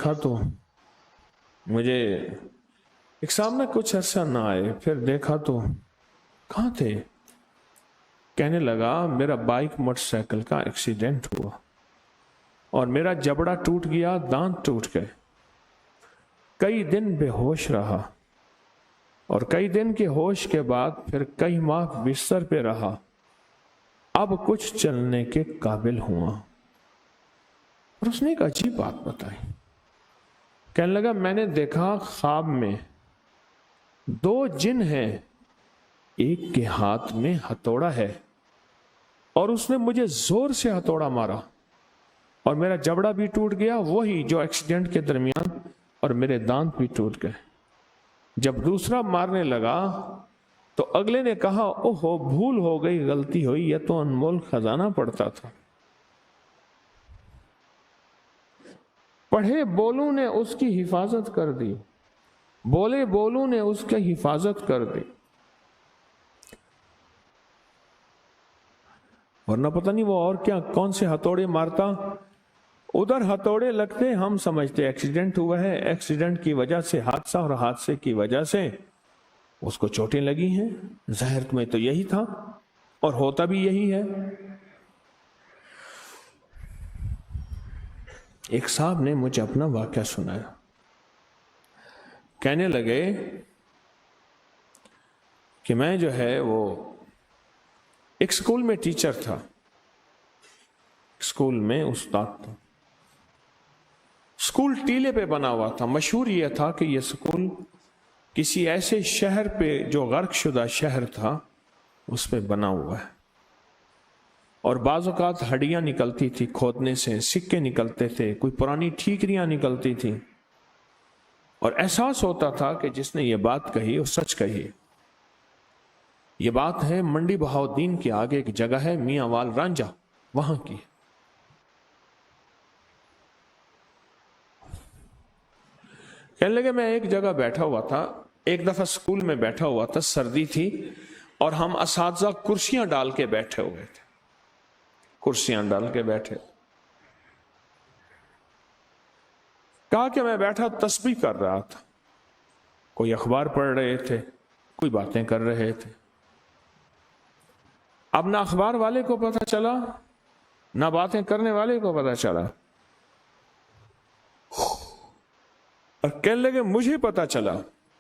देखा तो मुझे एक सामने कुछ अर्सा ना आए, फिर देखा तो कहाँ थे। कहने लगा मेरा बाइक मोटरसाइकिल का एक्सीडेंट हुआ और मेरा जबड़ा टूट गया, दांत टूट गए। कई दिन बेहोश रहा और कई दिन के होश के बाद फिर कई माह बिस्तर पे रहा। अब कुछ चलने के काबिल हुआ। और उसने एक अजीब बात बताई। कहने लगा मैंने देखा ख्वाब में 2 जिन हैं, एक के हाथ में हथौड़ा है और उसने मुझे जोर से हथौड़ा मारा और मेरा जबड़ा भी टूट गया, वही जो एक्सीडेंट के दरमियान, और मेरे दांत भी टूट गए। जब दूसरा मारने लगा तो अगले ने कहा ओहो भूल हो गई, गलती हुई, यह तो अनमोल खजाना पड़ता था। पढ़े बोलू ने उसकी हिफाजत कर दी, बोले बोलू ने उसकी हिफाजत कर दी, वरना पता नहीं वो और क्या कौन से हथौड़े मारता। उधर हथौड़े लगते, हम समझते एक्सीडेंट हुआ है, एक्सीडेंट की वजह से हादसा, और हादसे की वजह से उसको चोटें लगी हैं। ज़ाहिर में तो यही था और होता भी यही है। एक साहब ने मुझे अपना वाकया सुनाया। कहने लगे कि मैं जो है वो एक स्कूल में टीचर था, स्कूल में उस्ताद था। स्कूल टीले पे बना हुआ था। मशहूर यह था कि यह स्कूल किसी ऐसे शहर पे जो गर्कशुदा शहर था उस पे बना हुआ है। और बाज़ औक़ात हड्डियां निकलती थी खोदने से, सिक्के निकलते थे, कोई पुरानी ठीकरियां निकलती थी, और एहसास होता था कि जिसने ये बात कही वो सच कही। ये बात है मंडी बहाउद्दीन के आगे एक जगह है मियांवाल रांझा, वहां की। कहने लगे मैं एक जगह बैठा हुआ था, एक दफा स्कूल में बैठा हुआ था, सर्दी थी और हम असातिज़ा कुर्सियां डाल के बैठे हुए थे, कुर्सियां डाल के बैठे। कहा कि मैं बैठा तस्बीह कर रहा था, कोई अखबार पढ़ रहे थे, कोई बातें कर रहे थे। अब ना अखबार वाले को पता चला, ना बातें करने वाले को पता चला, और कहने लगे मुझे पता चला,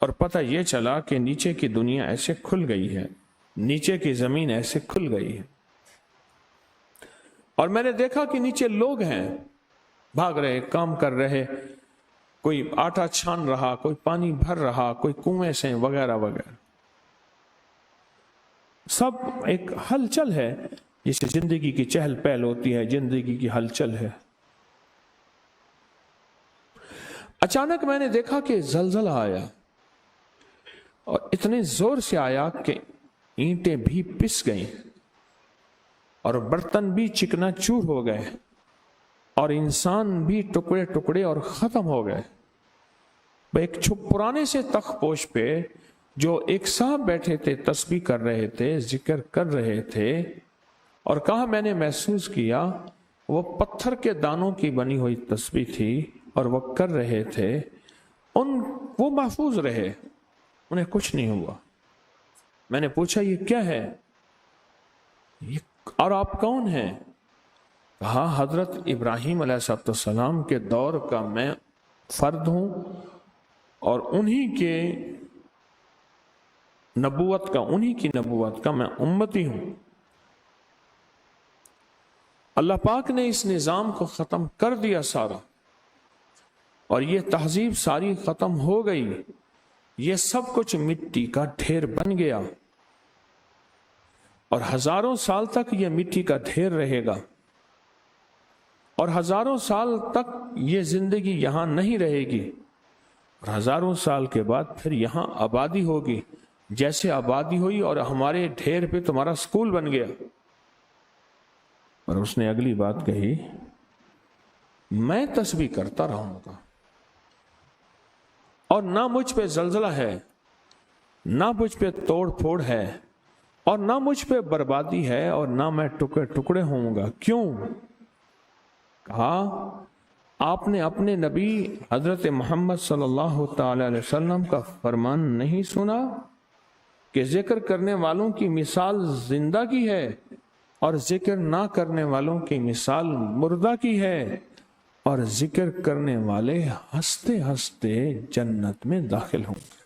और पता यह चला कि नीचे की दुनिया ऐसे खुल गई है, नीचे की जमीन ऐसे खुल गई है। और मैंने देखा कि नीचे लोग हैं, भाग रहे, काम कर रहे, कोई आटा छान रहा, कोई पानी भर रहा, कोई कुएं से, वगैरह वगैरह। सब एक हलचल है, जिसे जिंदगी की चहल पहल होती है, जिंदगी की हलचल है। अचानक मैंने देखा कि जलजला आया, और इतने जोर से आया कि ईंटें भी पिस गईं और बर्तन भी चिकनाचूर हो गए और इंसान भी टुकड़े टुकड़े और खत्म हो गए। एक पुराने से तख्तपोश पे जो एक साहब बैठे थे, तस्बीह कर रहे थे, जिक्र कर रहे थे, और कहा मैंने महसूस किया वो पत्थर के दानों की बनी हुई तस्बीह थी और वो कर रहे थे, वो महफूज रहे, उन्हें कुछ नहीं हुआ। मैंने पूछा ये क्या है, ये और आप कौन हैं? कहा हजरत इब्राहीम अलैहिस्सलाम के दौर का मैं फर्द हूं और उन्हीं की नबूवत का मैं उम्मती हूं। अल्लाह पाक ने इस निज़ाम को ख़त्म कर दिया सारा, और ये तहजीब सारी ख़त्म हो गई, ये सब कुछ मिट्टी का ढेर बन गया, और हजारों साल तक ये मिट्टी का ढेर रहेगा, और हजारों साल तक ये जिंदगी यहां नहीं रहेगी, और हजारों साल के बाद फिर यहां आबादी होगी, जैसे आबादी हुई और हमारे ढेर पे तुम्हारा स्कूल बन गया। और उसने अगली बात कही, मैं तस्बीह करता रहूंगा और ना मुझ पे जलजला है, ना मुझ पे तोड़ फोड़ है, और ना मुझ पे बर्बादी है, और ना मैं टुकड़े टुकड़े होऊंगा। क्यों? कहा آپ نے اپنے نبی حضرت محمد صلی اللہ تعالی علیہ وسلم کا فرمان نہیں سنا کہ ذکر کرنے والوں کی مثال زندہ کی ہے اور ذکر نہ کرنے والوں کی مثال مردہ کی ہے، اور ذکر کرنے والے ہنستے ہنستے جنت میں داخل ہوں گے۔